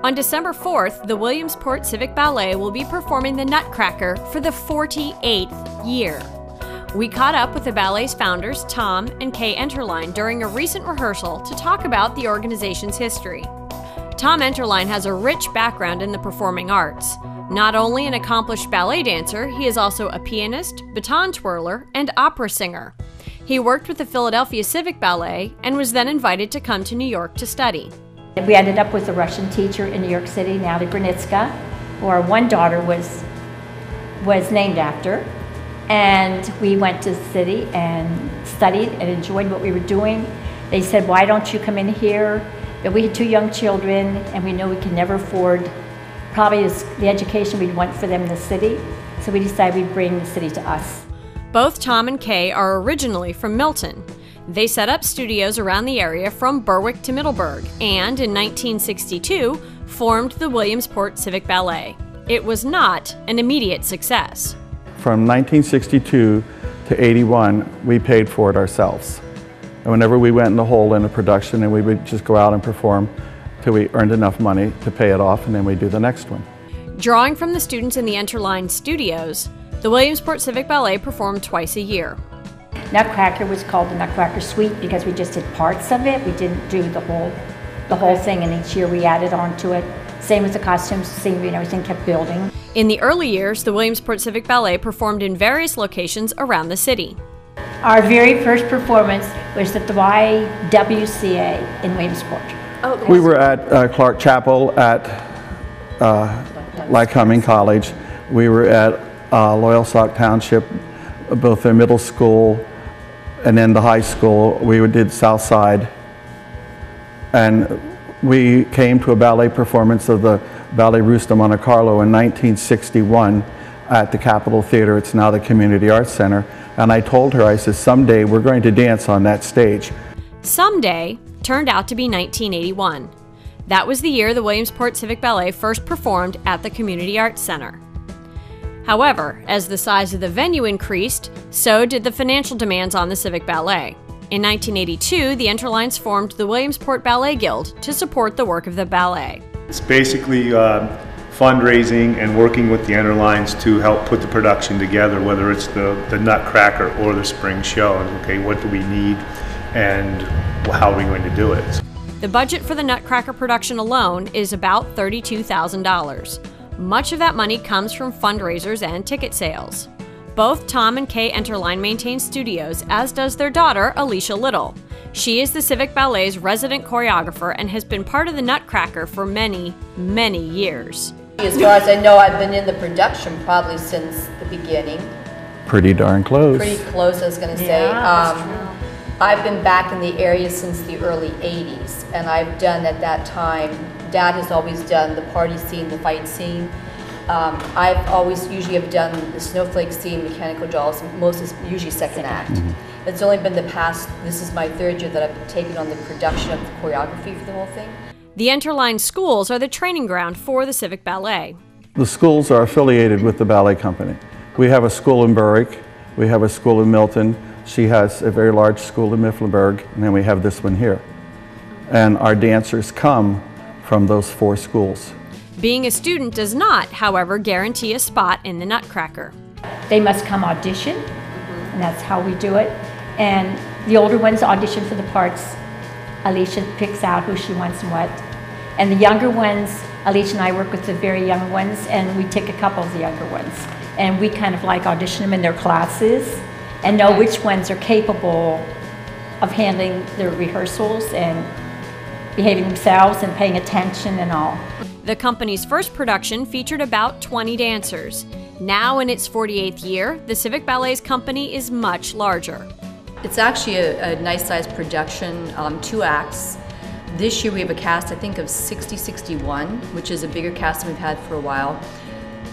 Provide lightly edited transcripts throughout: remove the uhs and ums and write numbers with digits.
On December 4th, the Williamsport Civic Ballet will be performing the Nutcracker for the 48th year. We caught up with the ballet's founders, Tom and Kay Enterline, during a recent rehearsal to talk about the organization's history. Tom Enterline has a rich background in the performing arts. Not only an accomplished ballet dancer, he is also a pianist, baton twirler, and opera singer. He worked with the Philadelphia Civic Ballet and was then invited to come to New York to study. We ended up with a Russian teacher in New York City, Natalie Brunitska, who our one daughter was named after. And we went to the city and studied and enjoyed what we were doing. They said, why don't you come in here? But we had two young children and we knew we could never afford probably the education we'd want for them in the city. So we decided we'd bring the city to us. Both Tom and Kay are originally from Milton. They set up studios around the area from Berwick to Middleburg and in 1962 formed the Williamsport Civic Ballet. It was not an immediate success. From 1962 to 81, we paid for it ourselves. And whenever we went in the hole in a production, and we would just go out and perform till we earned enough money to pay it off, and then we'd do the next one. Drawing from the students in the Enterline studios, the Williamsport Civic Ballet performed twice a year. Nutcracker was called the Nutcracker Suite because we just did parts of it. We didn't do the whole thing, and each year we added on to it. Same with the costumes, scenery, and everything kept building. In the early years, the Williamsport Civic Ballet performed in various locations around the city. Our very first performance was at the YWCA in Williamsport. Oh, we were at Clark Chapel at Lycoming College. We were at Loyalsock Township, both their middle school and then the high school. We did Southside. And we came to a ballet performance of the Ballet Russe de Monte Carlo in 1961 at the Capitol Theater. It's now the Community Arts Center. And I told her, I said, someday we're going to dance on that stage. Someday turned out to be 1981. That was the year the Williamsport Civic Ballet first performed at the Community Arts Center. However, as the size of the venue increased, so did the financial demands on the Civic Ballet. In 1982, the Enterlines formed the Williamsport Ballet Guild to support the work of the ballet. It's basically fundraising and working with the Enterlines to help put the production together, whether it's the Nutcracker or the spring show. Okay, what do we need and how are we going to do it? The budget for the Nutcracker production alone is about $32,000. Much of that money comes from fundraisers and ticket sales. Both Tom and Kay Enterline maintain studios, as does their daughter, Alicia Little. She is the Civic Ballet's resident choreographer and has been part of the Nutcracker for many, many years. As far as I know, I've been in the production probably since the beginning. Pretty darn close. Pretty close, I was going to say. I've been back in the area since the early 80s, and I've done at that time, Dad has always done the party scene, the fight scene. I've always usually have done the snowflake scene, mechanical dolls, most is usually second act. It's only been the past, this is my third year that I've taken on the production of the choreography for the whole thing. The Enterline schools are the training ground for the Civic Ballet. The schools are affiliated with the ballet company. We have a school in Berwick, we have a school in Milton, she has a very large school in Mifflinburg, and then we have this one here. And our dancers come from those four schools. Being a student does not, however, guarantee a spot in the Nutcracker. They must come audition, and that's how we do it. And the older ones audition for the parts. Alicia picks out who she wants and what. And the younger ones, Alicia and I work with the very young ones, and we take a couple of the younger ones. And we kind of like audition them in their classes and know which ones are capable of handling their rehearsals and behaving themselves and paying attention and all. The company's first production featured about 20 dancers. Now in its 48th year, the Civic Ballet's company is much larger. It's actually a nice sized production, 2 acts. This year we have a cast, I think, of 61, which is a bigger cast than we've had for a while.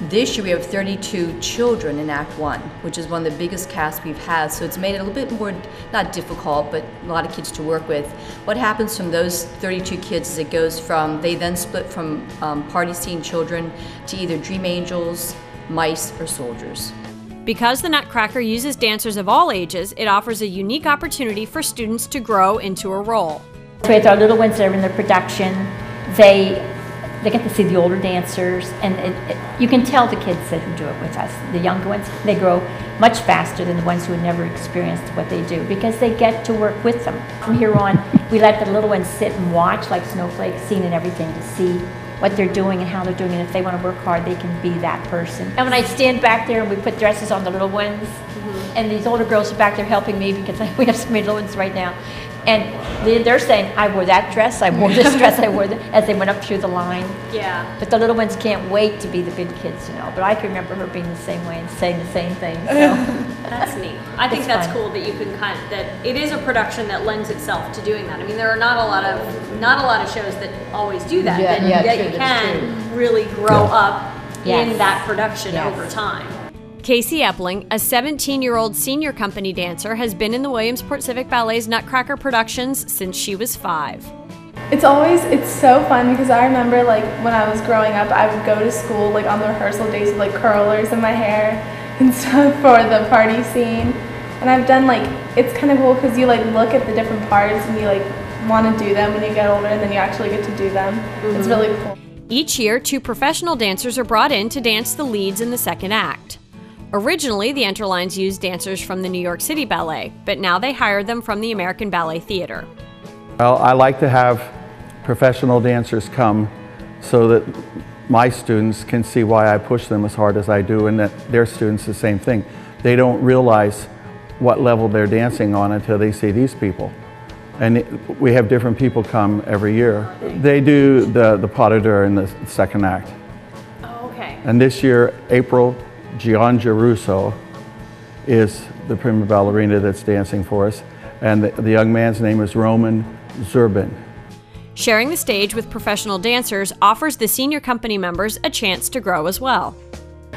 This year we have 32 children in Act 1, which is one of the biggest casts we've had, so it's made it a little bit more, not difficult, but a lot of kids to work with. What happens from those 32 kids is it goes from, they then split from party scene children to either dream angels, mice, or soldiers. Because the Nutcracker uses dancers of all ages, it offers a unique opportunity for students to grow into a role. So with our little ones that are in the production, they they get to see the older dancers, and you can tell the kids that who do it with us, the younger ones, they grow much faster than the ones who have never experienced what they do, because they get to work with them. From here on, we let the little ones sit and watch like snowflakes, seeing and everything, to see what they're doing and how they're doing it. If they want to work hard, they can be that person. And when I stand back there and we put dresses on the little ones, and these older girls are back there helping me, because we have so many little ones right now, and they're saying, I wore that dress, I wore this dress, I wore that, as they went up through the line. Yeah. But the little ones can't wait to be the big kids, you know. But I can remember her being the same way and saying the same thing. So. That's neat. I think It's that's fun. cool that you can that it is a production that lends itself to doing that. I mean, there are not a lot of shows that always do that. Yeah, that, yeah, that true, you that's can really grow up Yes. in that production Yes. over time. Casey Epling, a 17-year-old senior company dancer, has been in the Williamsport Civic Ballet's Nutcracker productions since she was 5. It's so fun, because I remember like when I was growing up, I would go to school like on the rehearsal days with like curlers in my hair and stuff for the party scene. And I've done it's kind of cool because you like look at the different parts and you like want to do them when you get older, and then you actually get to do them. It's really cool. Each year, 2 professional dancers are brought in to dance the leads in the second act. Originally, the Enterlines used dancers from the New York City Ballet, but now they hire them from the American Ballet Theater. Well, I like to have professional dancers come so that my students can see why I push them as hard as I do, and that their students the same thing. They don't realize what level they're dancing on until they see these people. And we have different people come every year. They do the pas de deux in the second act. Oh, okay. And this year, April Giangiarusso is the prima ballerina that's dancing for us. And the young man's name is Roman Zurbin. Sharing the stage with professional dancers offers the senior company members a chance to grow as well.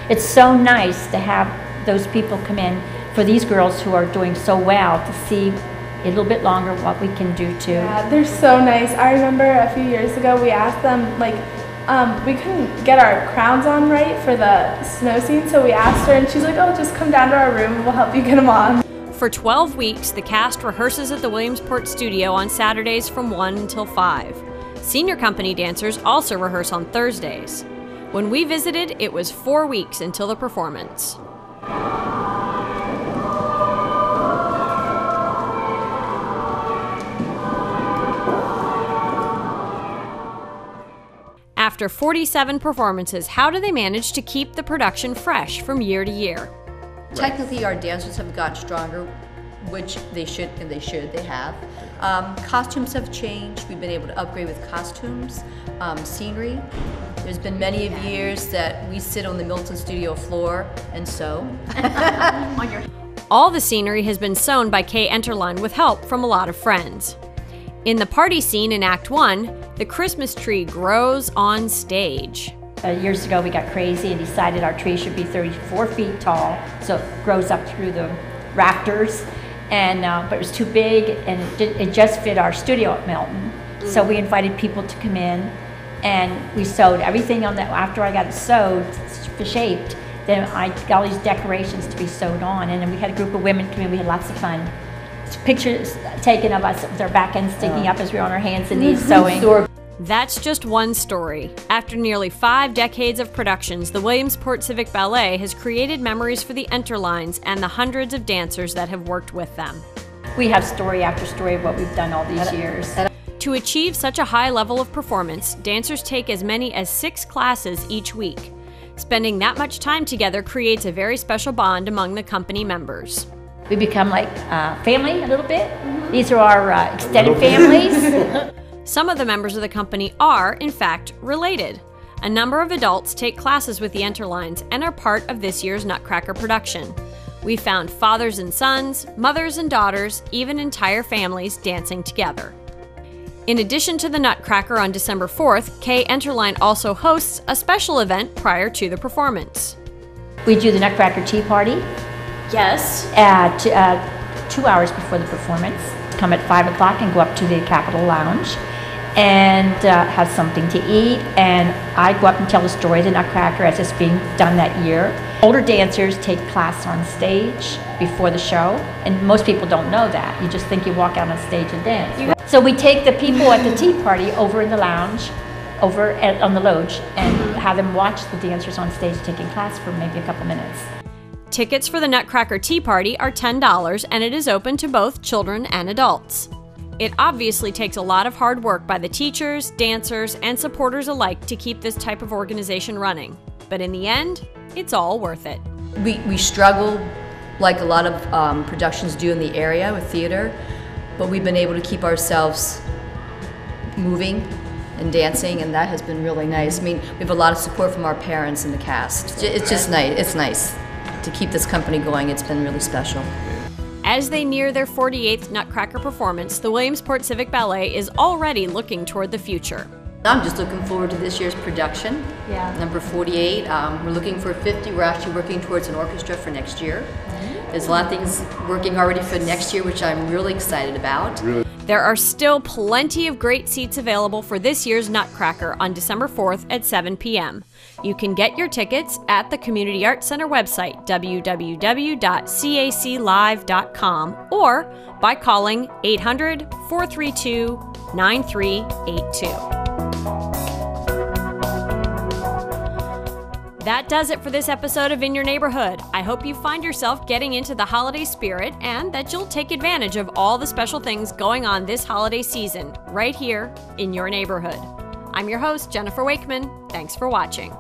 It's so nice to have those people come in for these girls who are doing so well, to see a little bit longer what we can do too. Yeah, they're so nice. I remember a few years ago we asked them we couldn't get our crowns on right for the snow scene, so we asked her and she's like, oh, just come down to our room and we'll help you get them on. For 12 weeks, the cast rehearses at the Williamsport studio on Saturdays from 1 until 5. Senior company dancers also rehearse on Thursdays. When we visited, it was 4 weeks until the performance. After 47 performances, how do they manage to keep the production fresh from year to year? Technically, our dancers have gotten stronger, which they should, and they have. Costumes have changed. We've been able to upgrade with costumes, scenery. There's been many of years that we sit on the Milton studio floor and sew. All the scenery has been sewn by Kay Enterline with help from a lot of friends. In the party scene in Act 1, the Christmas tree grows on stage. Years ago we got crazy and decided our tree should be 34 feet tall, so it grows up through the rafters, and but it was too big, and it just fit our studio at Milton. So we invited people to come in, and we sewed everything on that. After I got it sewed, shaped, then I got all these decorations to be sewed on, and then we had a group of women come in. We had lots of fun. Pictures taken of us with our back ends sticking up as we were on our hands and knees sewing. That's just one story. After nearly 5 decades of productions, the Williamsport Civic Ballet has created memories for the Enterlines and the hundreds of dancers that have worked with them. We have story after story of what we've done all these years. To achieve such a high level of performance, dancers take as many as 6 classes each week. Spending that much time together creates a very special bond among the company members. We become like family a little bit. These are our extended families. Some of the members of the company are, in fact, related. A number of adults take classes with the Enterlines and are part of this year's Nutcracker production. We found fathers and sons, mothers and daughters, even entire families dancing together. In addition to the Nutcracker on December 4th, Kay Enterline also hosts a special event prior to the performance. We do the Nutcracker Tea Party. Yes. 2 hours before the performance. Come at 5 o'clock and go up to the Capitol Lounge and have something to eat. And I go up and tell the story of the Nutcracker as it's being done that year. Older dancers take class on stage before the show, and most people don't know that. You just think you walk out on stage and dance. So we take the people at the tea party over in the lounge, on the Lodge and have them watch the dancers on stage taking class for maybe a couple minutes. Tickets for the Nutcracker Tea Party are $10, and it is open to both children and adults. It obviously takes a lot of hard work by the teachers, dancers, and supporters alike to keep this type of organization running. But in the end, it's all worth it. We struggle, like a lot of productions do in the area with theater, but we've been able to keep ourselves moving and dancing, and that has been really nice. I mean, we have a lot of support from our parents and the cast. It's just nice. It's nice to keep this company going. It's been really special. As they near their 48th Nutcracker performance, the Williamsport Civic Ballet is already looking toward the future. I'm just looking forward to this year's production. Yeah. Number 48. We're looking for 50. We're actually working towards an orchestra for next year. There's a lot of things working already for next year, which I'm really excited about. There are still plenty of great seats available for this year's Nutcracker on December 4th at 7 p.m. You can get your tickets at the Community Arts Center website, www.caclive.com, or by calling 800-432-9382. That does it for this episode of In Your Neighborhood. I hope you find yourself getting into the holiday spirit and that you'll take advantage of all the special things going on this holiday season right here in your neighborhood. I'm your host, Jennifer Wakeman. Thanks for watching.